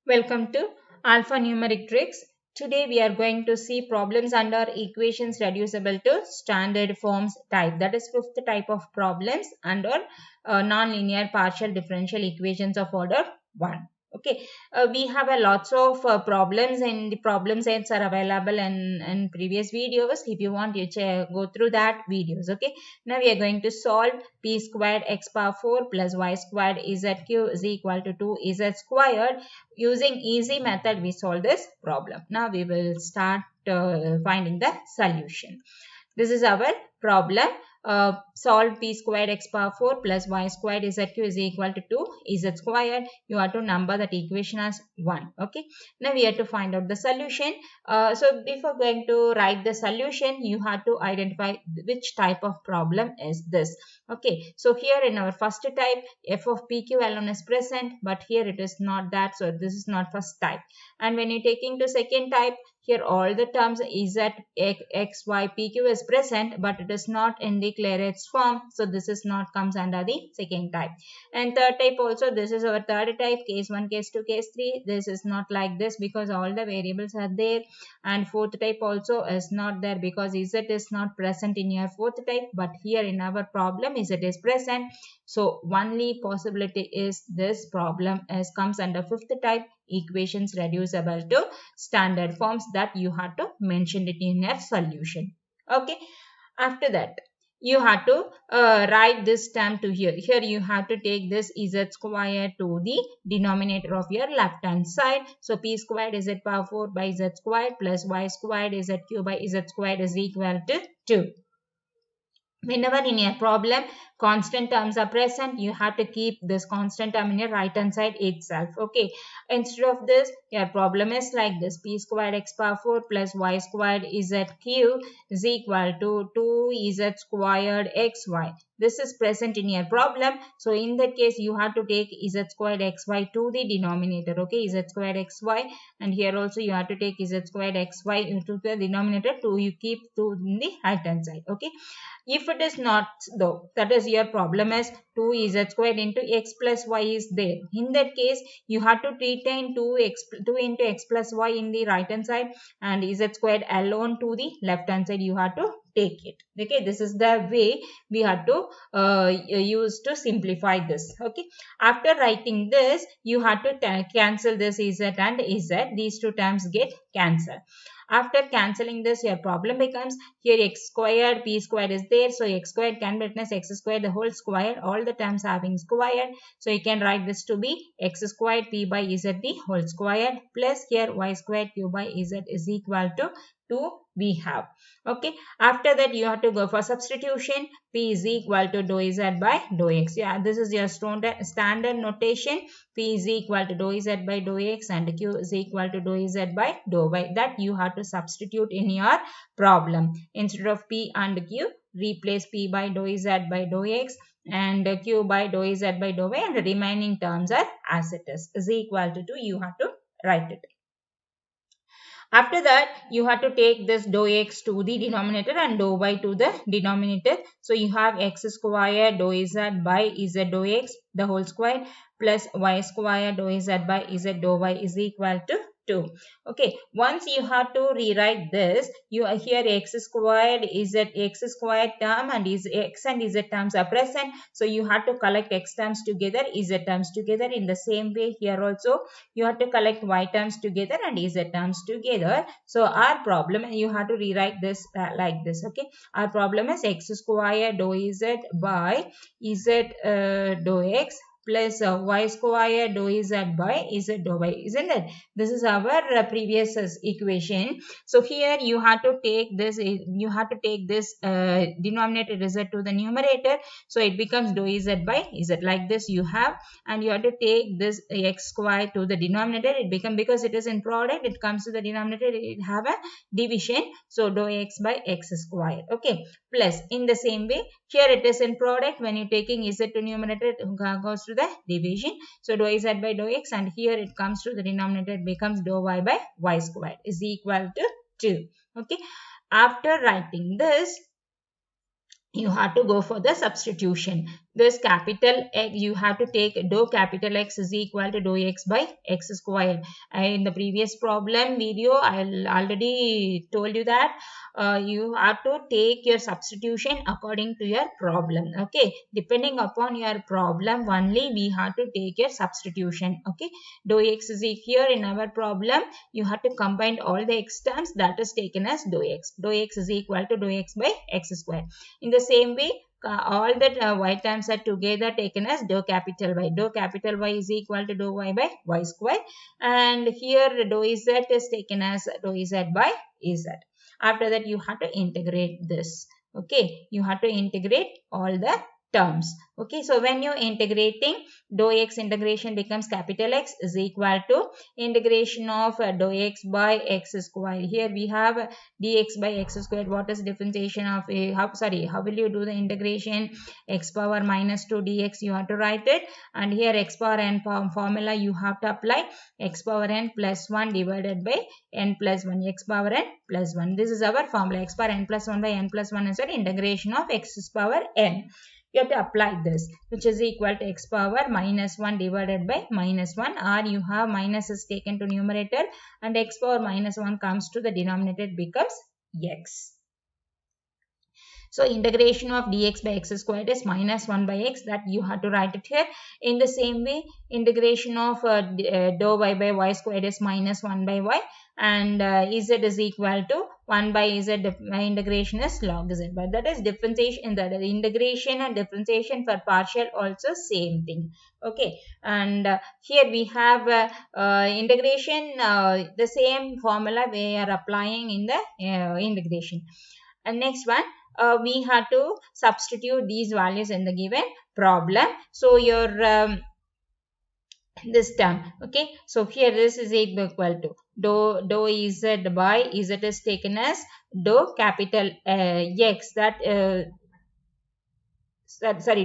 Welcome to AlphaNumericTricks. Today we are going to see problems under equations reducible to standard forms type. That is fifth type of problems under nonlinear partial differential equations of order 1. Okay, we have a lots of problems and the problem sets are available in previous videos. If you want, you go through that videos. Okay, now we are going to solve p squared x power 4 plus y squared zq is equal to 2z squared. Using easy method, we solve this problem. Now we will start finding the solution. This is our problem. Solve p squared x power 4 plus y squared zq is equal to 2z squared. You have to number that equation as 1. Okay. Now we have to find out the solution. So before going to write the solution, you have to identify which type of problem is this. Okay. So here in our first type, f of pq alone is present, but here it is not that. So this is not first type. And when you taking to second type, here all the terms z, x, y, pq is present, but it is not in the Clairaut's form. So this is not comes under the second type. And third type also, this is our third type, case 1, case 2, case 3. This is not like this because all the variables are there. And fourth type also is not there because z is not present in your fourth type. But here in our problem, z is present. So only possibility is this problem comes under fifth type, equations reducible to standard forms, that you have to mention it in your solution. Okay, after that you have to write this term to here. Here you have to take this z squared to the denominator of your left hand side. So p squared z power 4 by z squared plus y squared zq by z squared is equal to 2. Whenever in your problem constant terms are present, you have to keep this constant term in your right hand side itself. Okay, instead of this, your problem is like this: p squared x power 4 plus y squared zq is equal to 2z squared xy. This is present in your problem. So in that case, you have to take z squared xy to the denominator. Okay, z squared xy, and here also you have to take z squared xy into the denominator to you keep to in the right hand side. Okay, if it is not though, that is your problem is 2z squared into x plus y is there. In that case, you have to retain 2 into x plus y in the right hand side and z squared alone to the left hand side. You have to take it. Okay, this is the way we have to use to simplify this. Okay, after writing this, you have to cancel this z and z. These two terms get cancelled. After cancelling this, your problem becomes here x squared, p squared is there. So x squared can be written as x squared the whole square. All the terms having squared. So you can write this to be x squared p by z the whole squared plus here y squared q by z is equal to 2 we have. Okay, after that you have to go for substitution. P is equal to dou z by dou x. Yeah, this is your standard notation. P is equal to dou z by dou x and q is equal to dou z by dou y. That you have to substitute in your problem. Instead of p and q, replace p by dou z by dou x and q by dou z by dou y, and the remaining terms are as it is equal to 2. You have to write it. After that, you have to take this dou x to the denominator and dou y to the denominator. So you have x square dou z by z dou x the whole square plus y square dou z by z dou y is equal to 2. Okay, once you have to rewrite this, you are here x squared is at x squared term and is x and z terms are present. So you have to collect x terms together, z terms together. In the same way here also you have to collect y terms together and z terms together. So our problem, you have to rewrite this like this. Okay, our problem is x squared dou z by z dou x plus y square dou z by z dou y, isn't it? This is our previous equation. So here you have to take this, denominator z to the numerator. So it becomes dou z by z like this you have, and you have to take this x square to the denominator. It becomes, because it is in product, it comes to the denominator, it have a division. So dou x by x square. Okay, plus in the same way here it is in product. When you're taking z to numerator, it goes to the division. So dou z by dou x, and here it comes to the denominator, it becomes dou y by y squared is equal to 2. Okay, after writing this, you have to go for the substitution. this capital X, you have to take dou capital X is equal to dou X by X square. In the previous problem video, I already told you that you have to take your substitution according to your problem. Okay, depending upon your problem only we have to take your substitution. Okay, dou X is here in our problem, you have to combine all the X terms, that is taken as dou X. Dou X is equal to dou X by X square. In the same way, all that y terms are together taken as dou capital Y. Dou capital Y is equal to dou Y by Y square. And here dou Z is taken as dou Z by Z. After that, you have to integrate this. Okay, you have to integrate all the terms. Okay, so when you integrating, dou X integration becomes capital X is equal to integration of dou X by X square. Here we have dx by X square. What is differentiation of how will you do the integration? X power minus 2 dx you have to write it, and here x power n formula you have to apply x power n plus 1 divided by n plus 1, x power n plus 1. This is our formula. X power n plus 1 by n plus 1 is an integration of x power n. You have to apply this, which is equal to x power minus 1 divided by minus 1, or you have minus is taken to numerator and x power minus 1 comes to the denominator, becomes x. So integration of dx by x squared is minus 1 by x, that you have to write it here. In the same way, integration of dou y by y squared is minus 1 by y, and z is equal to 1 by z. Integration is log z, but that is differentiation. The integration and differentiation for partial also same thing. Okay, and here we have integration, the same formula we are applying in the integration. And next one, we have to substitute these values in the given problem. So your this term, okay, so here this is equal to dou z by z is taken as dou capital X, that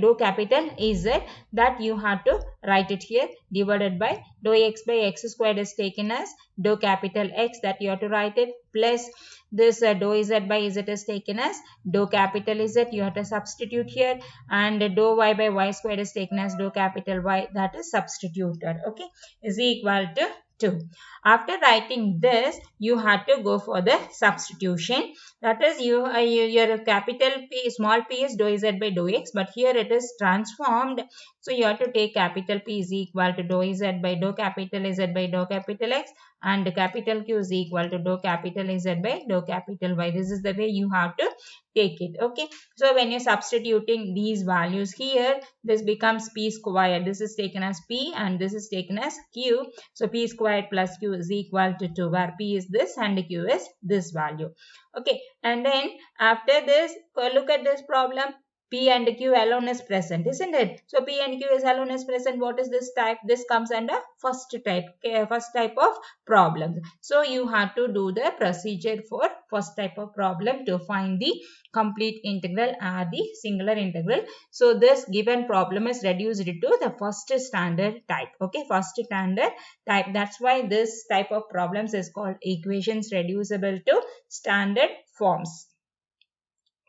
dou capital Z, that you have to write it here, divided by dou X by X squared is taken as dou capital X, that you have to write it, plus this dou Z by Z is taken as dou capital Z, you have to substitute here, and dou Y by Y squared is taken as dou capital Y, that is substituted. Okay, is equal to 2. After writing this, you have to go for the substitution. That is, your capital P, small p is dou Z by dou X, but here it is transformed. So you have to take capital P is equal to dou Z by dou capital Z by dou capital X, and capital Q is equal to dou capital Z by dou capital Y. This is the way you have to take it. Okay, so when you're substituting these values here, this becomes P squared. This is taken as P and this is taken as Q. So P squared plus Q is equal to 2, where P is this and Q is this value. Okay, and then after this, look at this problem. P and Q alone is present, isn't it? So P and Q is alone is present. What is this type? This comes under first type, first type of problems. So you have to do the procedure for first type of problem to find the complete integral or the singular integral. So this given problem is reduced to the first standard type. Okay, first standard type. That's why this type of problems is called equations reducible to standard forms.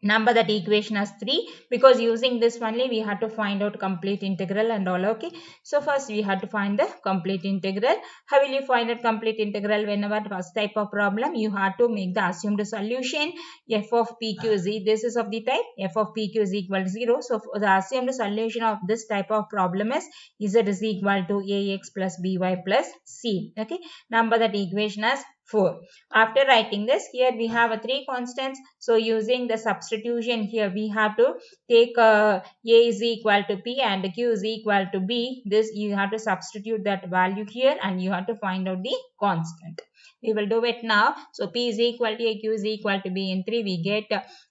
Number that equation as 3, because using this only we have to find out complete integral and all. Okay, so first we have to find the complete integral. How will you find a complete integral? Whenever first type of problem, you have to make the assumed solution f of pq. This is of the type f of pq is equal to 0. So the assumed solution of this type of problem is z is equal to ax plus by plus c. Okay, number that equation as 4. After writing this, here we have 3 constants. So using the substitution here, we have to take a is equal to p and q is equal to b. This you have to substitute that value here and you have to find out the constant. We will do it now. So p is equal to a, q is equal to b. In 3 we get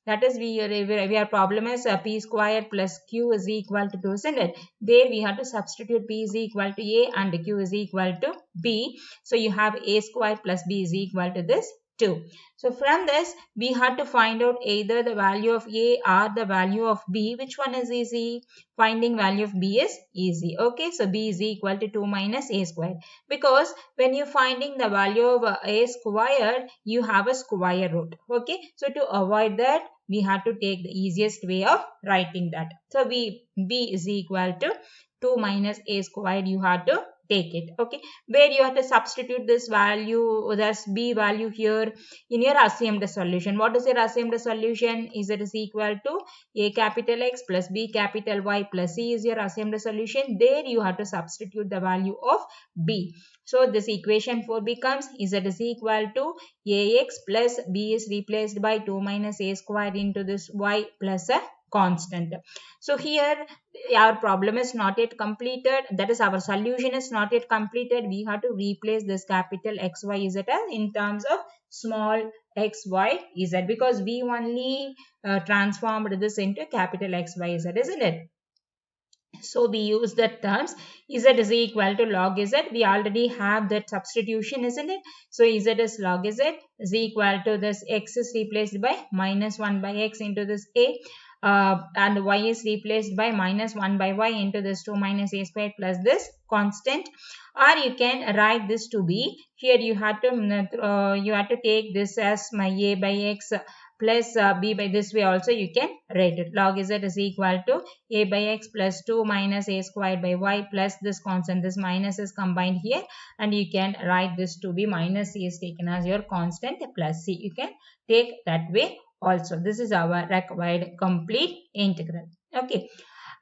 that is our problem is p square plus q is equal to 2, isn't it? There we have to substitute p is equal to a and q is equal to b. So you have a square plus b is equal to this 2. So from this, we have to find out either the value of A or the value of B. Which one is easy? Finding value of B is easy. Okay, so B is equal to 2 minus A squared. Because when you're finding the value of A squared, you have a square root. Okay, so to avoid that, we have to take the easiest way of writing that. So B is equal to 2 minus A squared. You have to take it. Okay, where you have to substitute this value, that's B value here in your assumed solution. What is your assumed solution? Is it is equal to A capital X plus B capital Y plus C is your assumed solution. There you have to substitute the value of B. So this equation 4 becomes Z is equal to AX plus B is replaced by 2 minus A squared into this Y plus a constant. So here our problem is not yet completed, that is our solution is not yet completed. We have to replace this capital X, Y, Z in terms of small x, y, z, because we only transformed this into capital X, Y, Z, isn't it? So we use the terms Z is equal to log Z. We already have that substitution, isn't it? So Z is log Z is equal to this X is replaced by minus 1 by X into this A. And Y is replaced by minus 1 by Y into this 2 minus A squared plus this constant. Or you can write this to be, here you have to take this as my A by X plus B by, this way also you can write it. Log Z is equal to A by X plus 2 minus A squared by Y plus this constant. This minus is combined here, and you can write this to be minus C is taken as your constant plus C. You can take that way also. This is our required complete integral. Okay.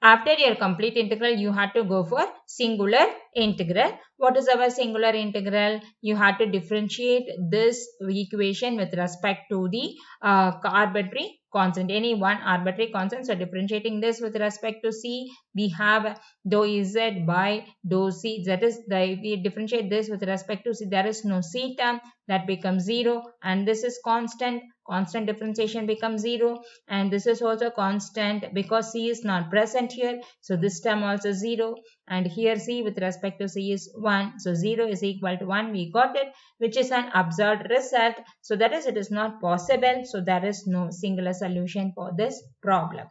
After your complete integral, you have to go for singular integral. What is our singular integral? You have to differentiate this equation with respect to the arbitrary constant, any one arbitrary constant. So differentiating this with respect to C, we have dou Z by dou C. That is, we differentiate this with respect to C. There is no C term, that becomes 0, and this is constant. Constant differentiation becomes 0, and this is also constant because C is not present here. So this term also 0, and here C with respect to C is 1. So 0 is equal to 1. We got it, which is an absurd result. So that is, it is not possible. So there is no singular solution for this problem.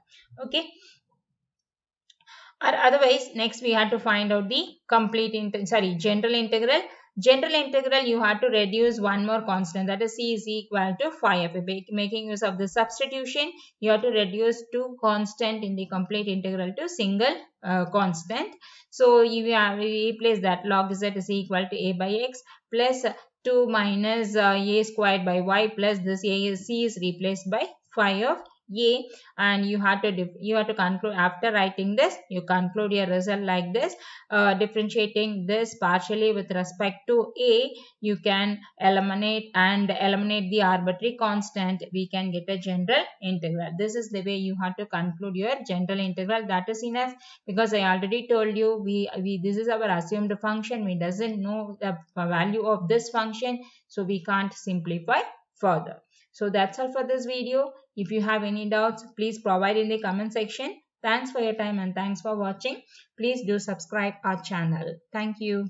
Okay. Or otherwise, next we have to find out the general integral. General integral, you have to reduce one more constant, that is C is equal to phi f. Making use of the substitution, you have to reduce two constant in the complete integral to single constant. So you have replace that. Log Z is equal to A by X plus 2 minus A squared by Y plus this C is replaced by phi of A, and you have to conclude. After writing this, you conclude your result like this. Differentiating this partially with respect to A, you can eliminate the arbitrary constant. We can get a general integral. This is the way you have to conclude your general integral. That is enough, because I already told you this is our assumed function. We doesn't know the value of this function, so we can't simplify further. So that's all for this video. If you have any doubts, please provide in the comment section. Thanks for your time and thanks for watching. Please do subscribe our channel. Thank you.